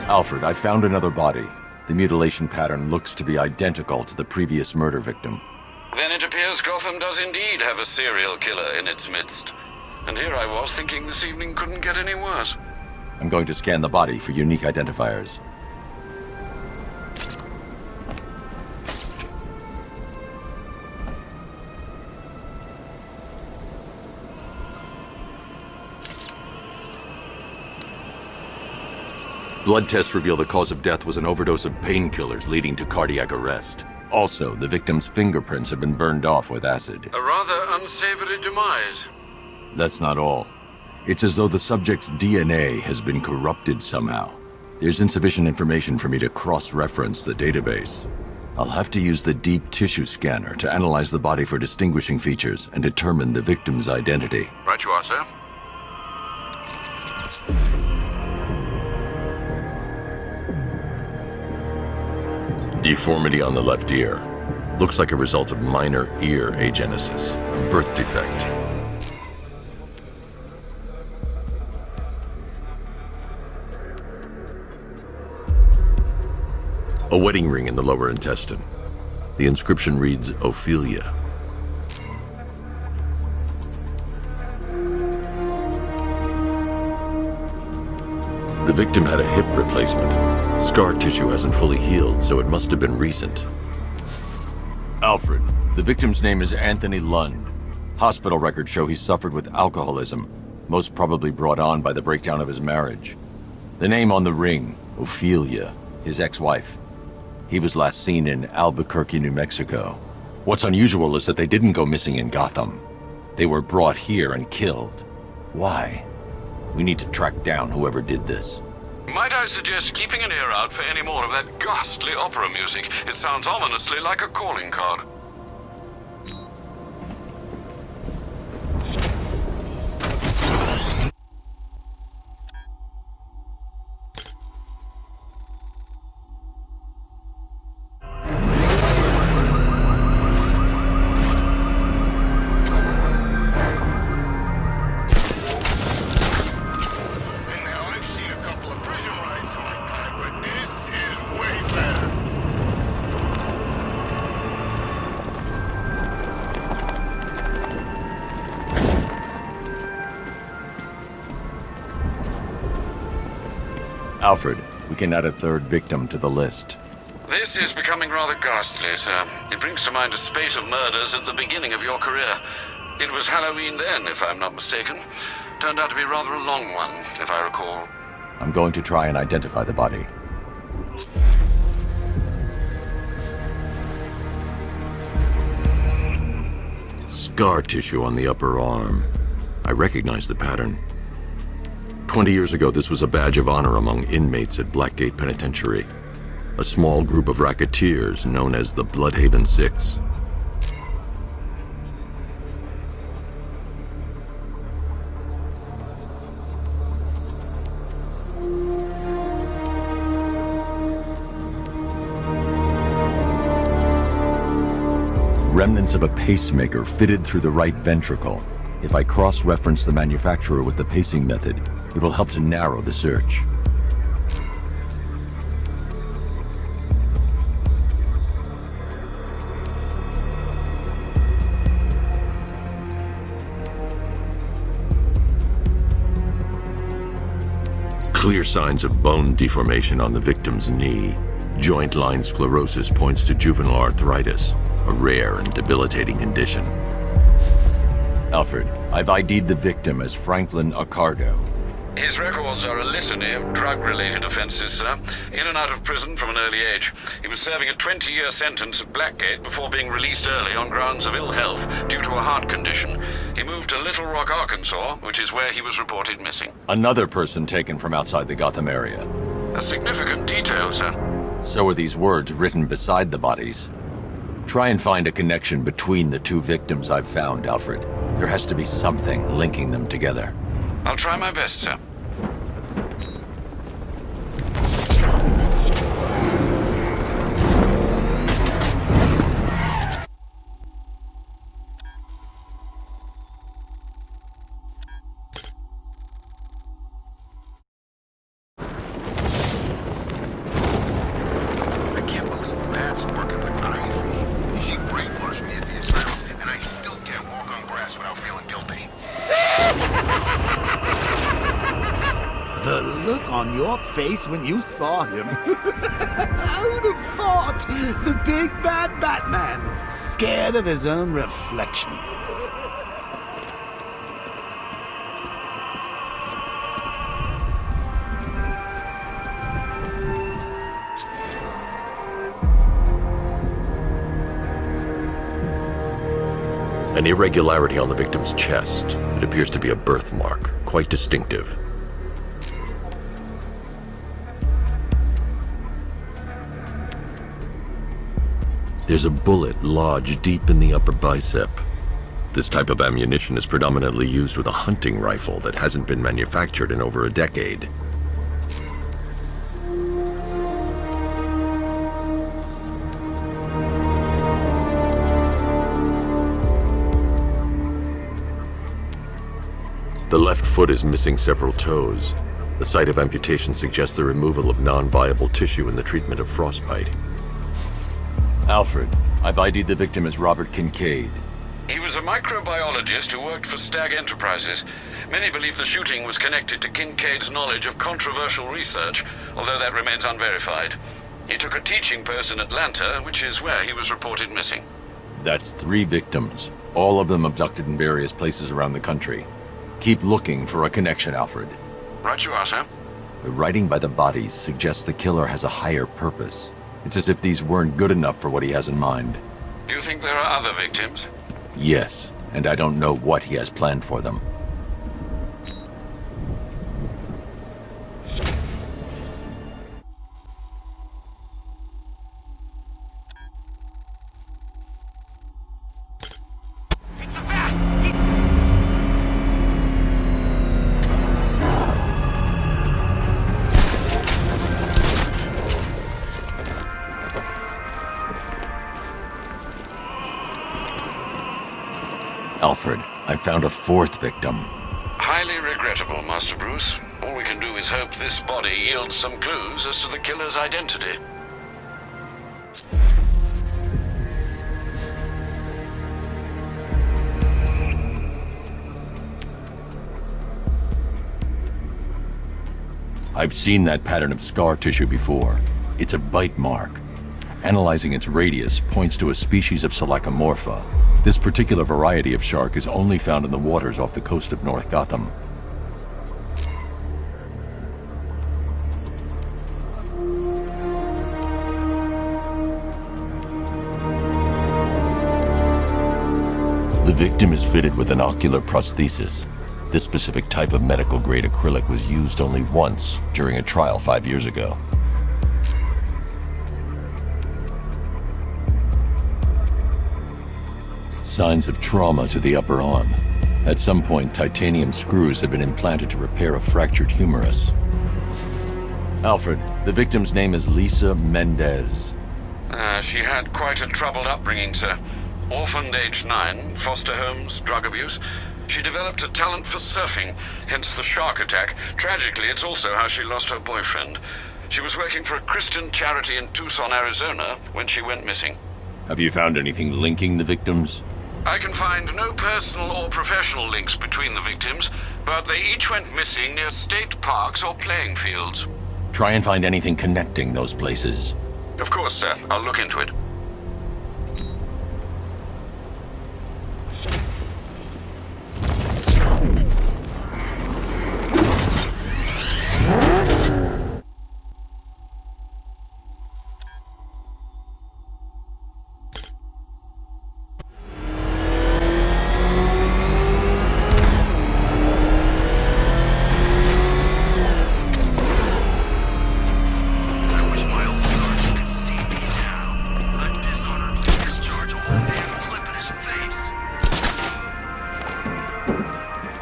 Alfred, I found another body. The mutilation pattern looks to be identical to the previous murder victim. Then it appears Gotham does indeed have a serial killer in its midst. And here I was thinking this evening couldn't get any worse. I'm going to scan the body for unique identifiers. Blood tests reveal the cause of death was an overdose of painkillers leading to cardiac arrest. Also, the victim's fingerprints have been burned off with acid. A rather unsavory demise. That's not all. It's as though the subject's DNA has been corrupted somehow. There's insufficient information for me to cross-reference the database. I'll have to use the deep tissue scanner to analyze the body for distinguishing features and determine the victim's identity. Right you are, sir. Deformity on the left ear. Looks like a result of minor ear agenesis, a birth defect. A wedding ring in the lower intestine. The inscription reads, Ophelia. The victim had a hip replacement. Scar tissue hasn't fully healed, so it must have been recent. Alfred, the victim's name is Anthony Lund. Hospital records show he suffered with alcoholism, most probably brought on by the breakdown of his marriage. The name on the ring, Ophelia, his ex-wife. He was last seen in Albuquerque, New Mexico. What's unusual is that they didn't go missing in Gotham. They were brought here and killed. Why? We need to track down whoever did this. Might I suggest keeping an ear out for any more of that ghastly opera music? It sounds ominously like a calling card. Alfred, we can add a third victim to the list. This is becoming rather ghastly, sir. It brings to mind a spate of murders at the beginning of your career. It was Halloween then, if I'm not mistaken. Turned out to be rather a long one, if I recall. I'm going to try and identify the body. Scar tissue on the upper arm. I recognize the pattern. 20 years ago, this was a badge of honor among inmates at Blackgate Penitentiary. A small group of racketeers known as the Bloodhaven Six. Remnants of a pacemaker fitted through the right ventricle. If I cross-reference the manufacturer with the pacing method, it will help to narrow the search. Clear signs of bone deformation on the victim's knee. Joint line sclerosis points to juvenile arthritis, a rare and debilitating condition. Alfred, I've ID'd the victim as Franklin Accardo. His records are a litany of drug-related offenses, sir. In and out of prison from an early age. He was serving a 20-year sentence at Blackgate before being released early on grounds of ill health due to a heart condition. He moved to Little Rock, Arkansas, which is where he was reported missing. Another person taken from outside the Gotham area. A significant detail, sir. So are these words written beside the bodies. Try and find a connection between the two victims I've found, Alfred. There has to be something linking them together. I'll try my best, sir. your face when you saw him. Who'd have thought? The big bad Batman, scared of his own reflection. An irregularity on the victim's chest. It appears to be a birthmark, quite distinctive. There's a bullet lodged deep in the upper bicep. This type of ammunition is predominantly used with a hunting rifle that hasn't been manufactured in over a decade. The left foot is missing several toes. The site of amputation suggests the removal of non-viable tissue in the treatment of frostbite. Alfred, I've ID'd the victim as Robert Kincaid. He was a microbiologist who worked for Stag Enterprises. Many believe the shooting was connected to Kincaid's knowledge of controversial research, although that remains unverified. He took a teaching post in Atlanta, which is where he was reported missing. That's 3 victims, all of them abducted in various places around the country. Keep looking for a connection, Alfred. Right you are, sir. The writing by the bodies suggests the killer has a higher purpose. It's as if these weren't good enough for what he has in mind. Do you think there are other victims? Yes, and I don't know what he has planned for them. Alfred, I found a 4th victim. Highly regrettable, Master Bruce. All we can do is hope this body yields some clues as to the killer's identity. I've seen that pattern of scar tissue before. It's a bite mark. Analyzing its radius points to a species of Selachomorpha. This particular variety of shark is only found in the waters off the coast of North Gotham. The victim is fitted with an ocular prosthesis. This specific type of medical-grade acrylic was used only once during a trial 5 years ago. Signs of trauma to the upper arm. At some point, titanium screws have been implanted to repair a fractured humerus. Alfred, the victim's name is Lisa Mendez. She had quite a troubled upbringing, sir. Orphaned aged 9, foster homes, drug abuse. She developed a talent for surfing, hence the shark attack. Tragically, it's also how she lost her boyfriend. She was working for a Christian charity in Tucson, Arizona, when she went missing. Have you found anything linking the victims? I can find no personal or professional links between the victims, but they each went missing near state parks or playing fields. Try and find anything connecting those places. Of course, sir. I'll look into it.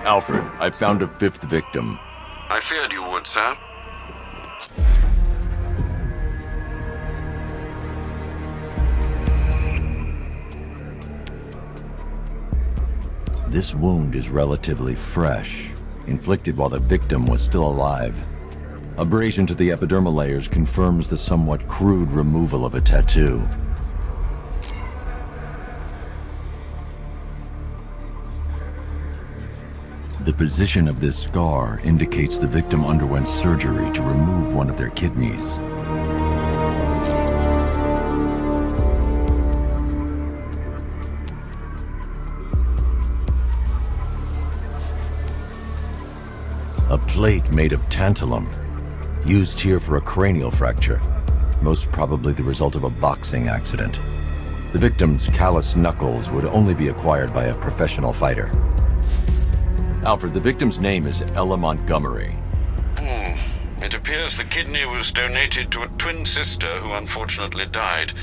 Alfred, I found a 5th victim. I feared you would, sir. This wound is relatively fresh, inflicted while the victim was still alive. Abrasion to the epidermal layers confirms the somewhat crude removal of a tattoo. The position of this scar indicates the victim underwent surgery to remove one of their kidneys. A plate made of tantalum, used here for a cranial fracture, most probably the result of a boxing accident. The victim's calloused knuckles would only be acquired by a professional fighter. Alfred, the victim's name is Ella Montgomery. It appears the kidney was donated to a twin sister who unfortunately died.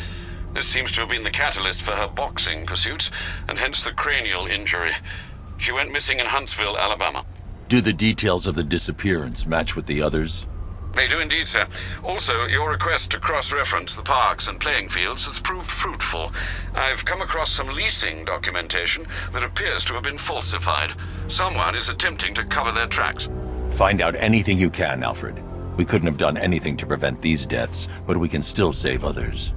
This seems to have been the catalyst for her boxing pursuits, and hence the cranial injury. She went missing in Huntsville, Alabama. Do the details of the disappearance match with the others? They do indeed, sir. Also, your request to cross-reference the parks and playing fields has proved fruitful. I've come across some leasing documentation that appears to have been falsified. Someone is attempting to cover their tracks. Find out anything you can, Alfred. We couldn't have done anything to prevent these deaths, but we can still save others.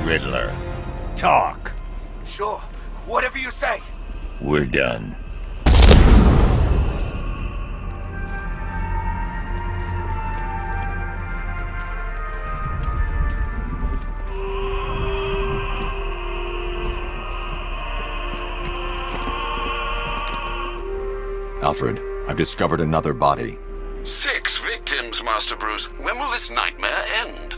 Riddler, talk. Sure, whatever you say. We're done. Alfred, I've discovered another body. 6 victims, Master Bruce. When will this nightmare end?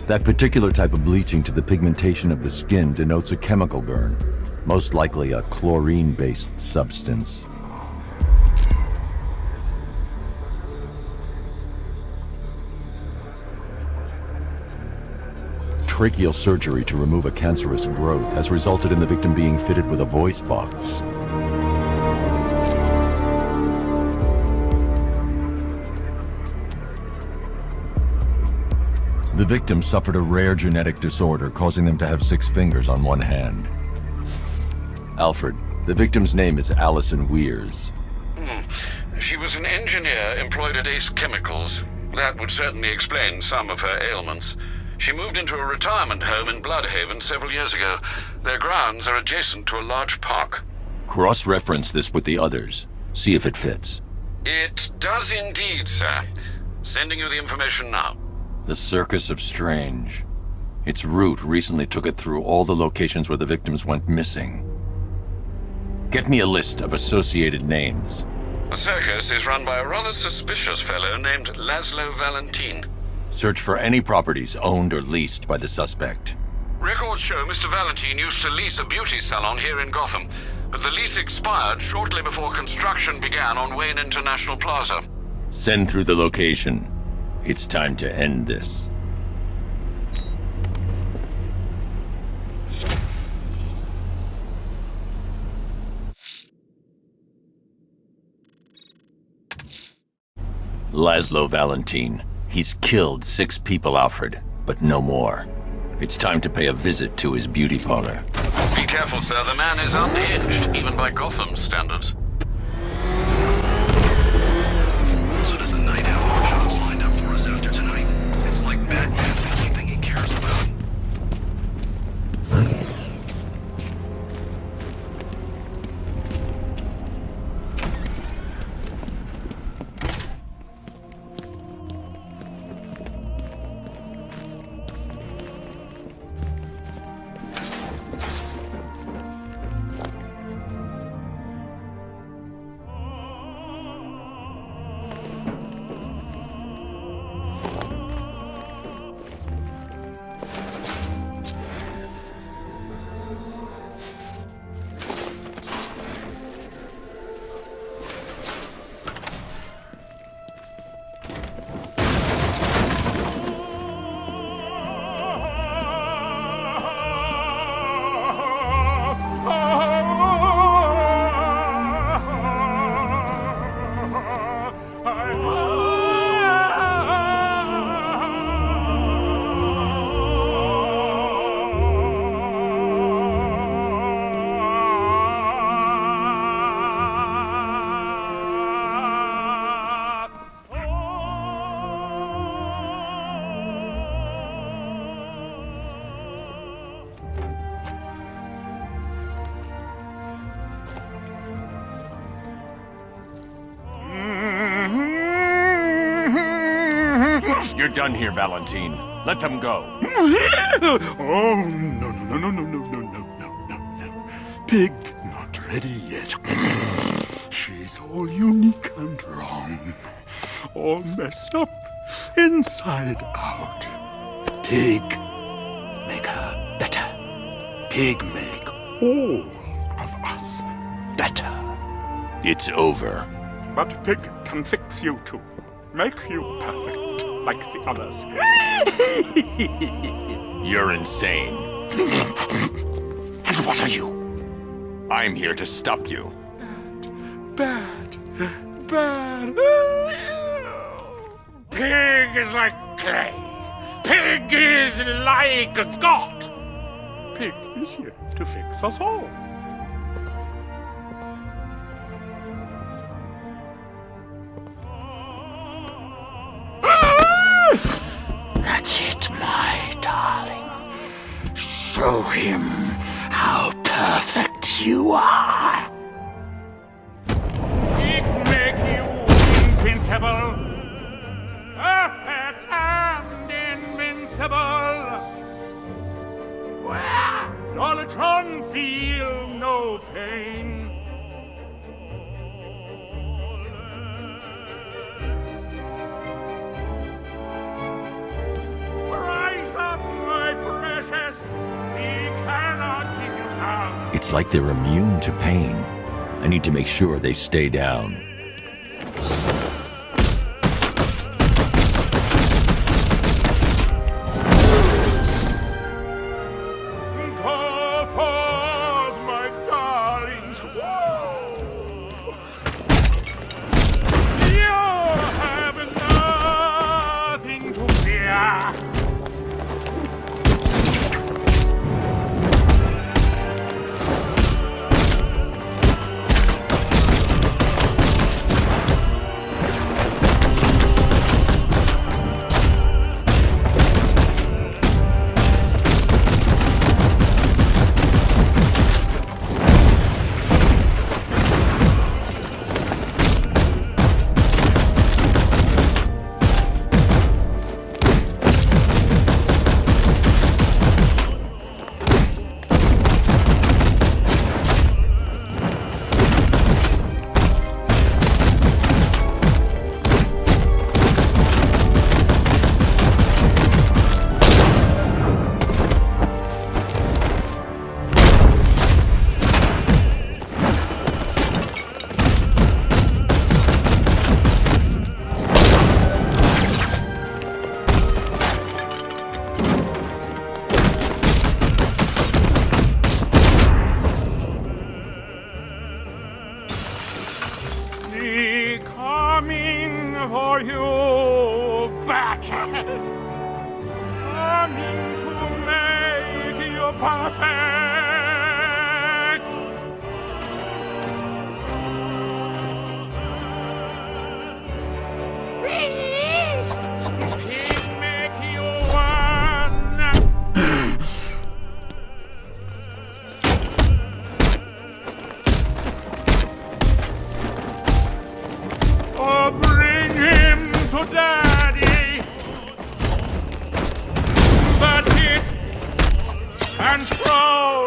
That particular type of bleaching to the pigmentation of the skin denotes a chemical burn, most likely a chlorine-based substance. Tracheal surgery to remove a cancerous growth has resulted in the victim being fitted with a voice box. The victim suffered a rare genetic disorder, causing them to have 6 fingers on one hand. Alfred, the victim's name is Allison Weirs. She was an engineer employed at Ace Chemicals. That would certainly explain some of her ailments. She moved into a retirement home in Bloodhaven several years ago. Their grounds are adjacent to a large park. Cross-reference this with the others. See if it fits. It does indeed, sir. Sending you the information now. The Circus of Strange. Its route recently took it through all the locations where the victims went missing. Get me a list of associated names. The circus is run by a rather suspicious fellow named Laszlo Valentin. Search for any properties owned or leased by the suspect. Records show Mr. Valentin used to lease a beauty salon here in Gotham, but the lease expired shortly before construction began on Wayne International Plaza. Send through the location. It's time to end this. Laszlo Valentin. He's killed 6 people, Alfred, but no more. It's time to pay a visit to his beauty parlor. Be careful, sir. The man is unhinged, even by Gotham's standards. So does the night have more jobs lined up for us after tonight? It's like Batman's the only thing he cares about. You're done here, Valentine. Let them go. Oh, no, no, no, no, no, no, no, no, no, no, no. Pig not ready yet. She's all unique and wrong. All messed up, inside out. Pig, make her better. Pig, make all of us better. It's over. But Pig can fix you too. Make you perfect, like the others. You're insane. And what are you? I'm here to stop you. Bad. Pig is like clay. Pig is like a god. Pig is here to fix us all. That's it, my darling. Show him how perfect you are. Pig make you invincible. Perfect and invincible. Solitron feel no pain. Rise up, my precious. We cannot keep you down. It's like they're immune to pain. I need to make sure they stay down. Go forth, my darlings. You have nothing to fear. Coming for you, battle. Coming to make you perfect. He'll make you one. Oh, bring him to Daddy. That's it. And throw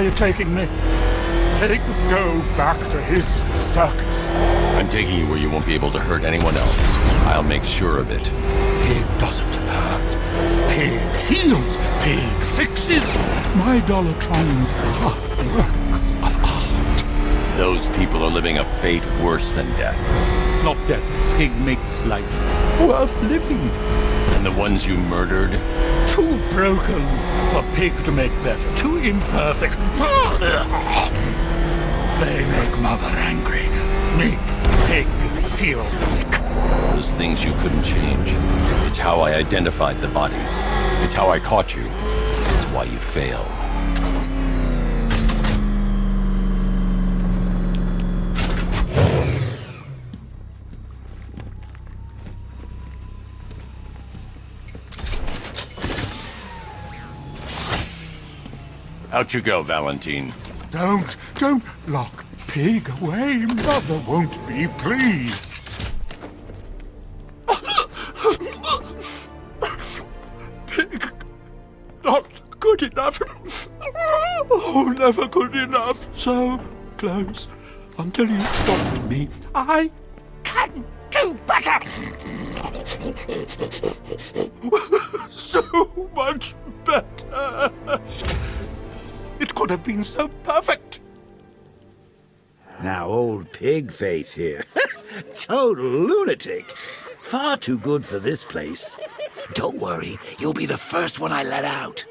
are you taking me? Pig, go back to his circus. I'm taking you where you won't be able to hurt anyone else. I'll make sure of it. Pig doesn't hurt. Pig heals. Pig fixes. My Dollartrons are works of art. Those people are living a fate worse than death. Not death. Pig makes life worth living. And the ones you murdered? Too broken for Pig to make better. Too imperfect. They make Mother angry. Make Pig feel sick. Those things you couldn't change. It's how I identified the bodies. It's how I caught you. It's why you failed. Out you go, Valentine. Don't lock Pig away. Mother won't be pleased. Pig, not good enough. Oh, never good enough. So close until you stopped me. I can do better. So much better. It could have been so perfect. Now, old Pigface here. Total lunatic. Far too good for this place. Don't worry, you'll be the first one I let out.